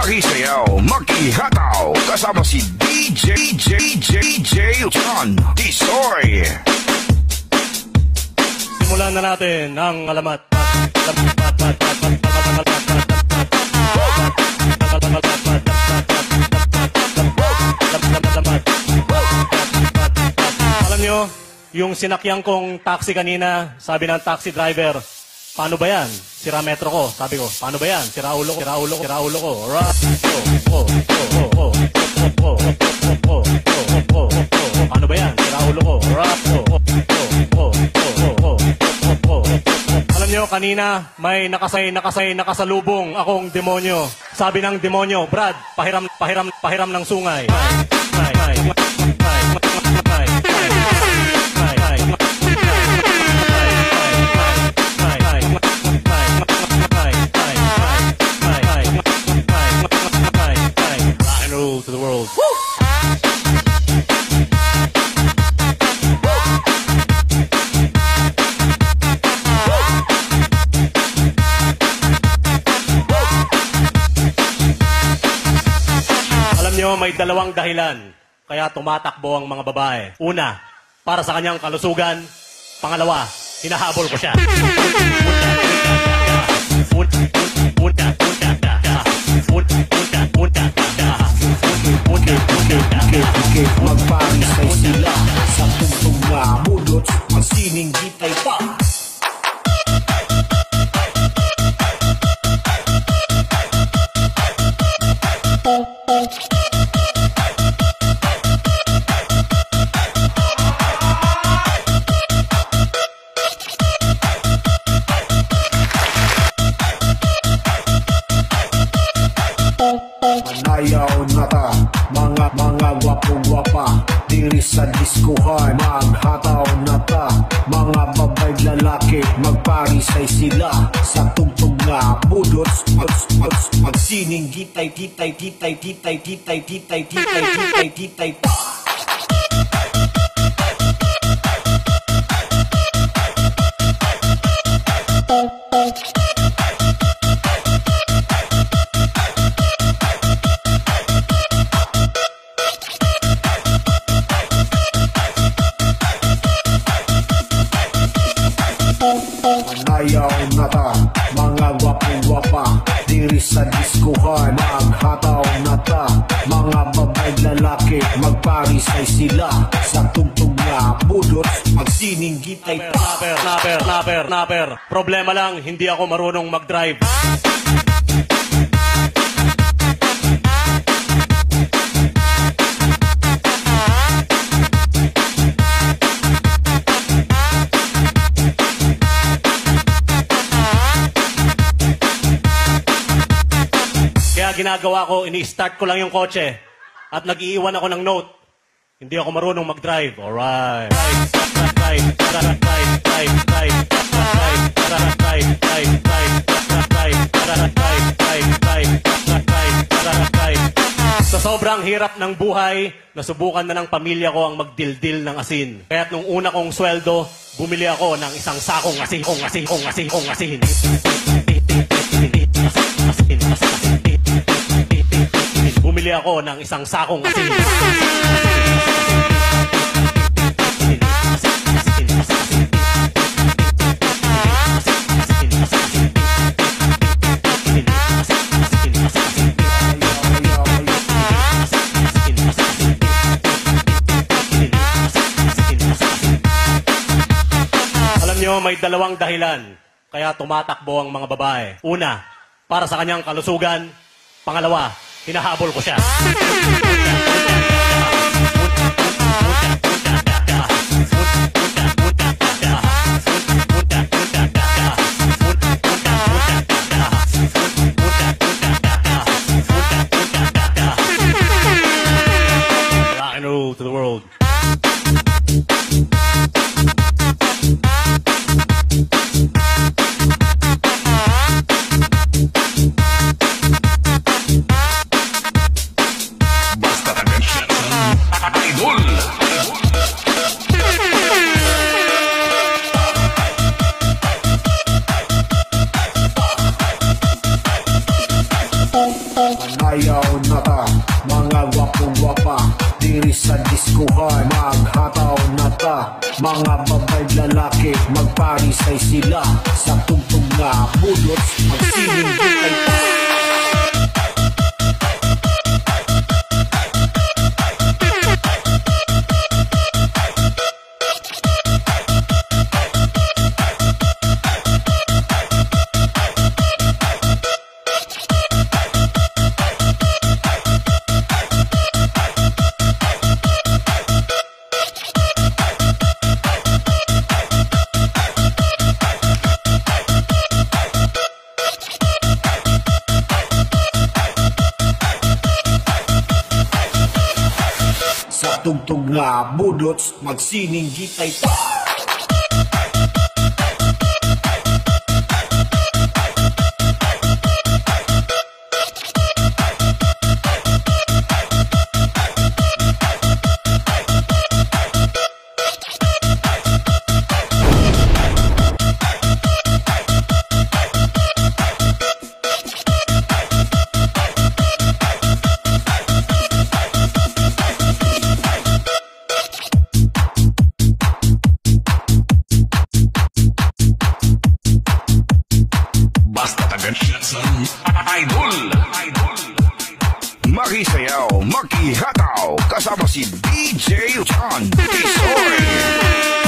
Makisayaw, makihataw, kasama si DJ John Tisoy. Simulan na natin ang alamat. Alam nyo, yung sinakyan kong taxi kanina, sabi ng taxi driver, paano ba yan? Sira metro ko. Sabi ko, paano ba yan? Sira ulo ko. Paano ba yan? Sira ulo ko. Alam nyo, kanina may nakasalubong akong demonyo. Sabi ng demonyo, Brad, pahiram ng sungay. To the world. Woo! Alam nyo, may dalawang dahilan kaya tumatakbo ang mga babae. Una, para sa kanyang kalusugan. Pangalawa, hinahabol ko siya. Magparisay sila sa puntong mabudot, magsininggitay pa. Ayaw na ta, mga wapo-wapa, diri sa diskuhan. Maghataw na ta, mga babay lalaki, magparisay sila sa tugtog nga budot, magsininggitay pa. Ayaw na ta, mga wapo-wapa, diri sa diskuhan. Maghataw na ta, mga babay lalaki, magparisay sila sa tugtog nga budot, magsininggitay pa. Napper. Problema lang, hindi ako marunong mag-drive. Ginagawa ko, ini-start ko lang yung kotse at nag-iiwan ako ng note. Hindi ako marunong mag-drive. Alright. Sa sobrang hirap ng buhay, nasubukan na ng pamilya ko ang magdildil ng asin. Kaya't nung una kong sweldo, bumili ako ng isang sakong asin. Bumili ako ng isang sakong asin. Alam nyo, may dalawang dahilan kaya tumatakbo ang mga babae. Una, para sa kanyang kalusugan. Pangalawa, hinahabol ko siya. Rock and roll to the world. mga gwapong-gwapa, diri sa diskuhan, maghataw na ta. Mga babae lalaki, magparisay sila, sa tugtog nga bulots, magsiling kitay pa. Sa tugtog nga budots, magsining gitay pa. Basta tagan Idol. Makisayaw, makihataw, kasama si DJ John Tisoy.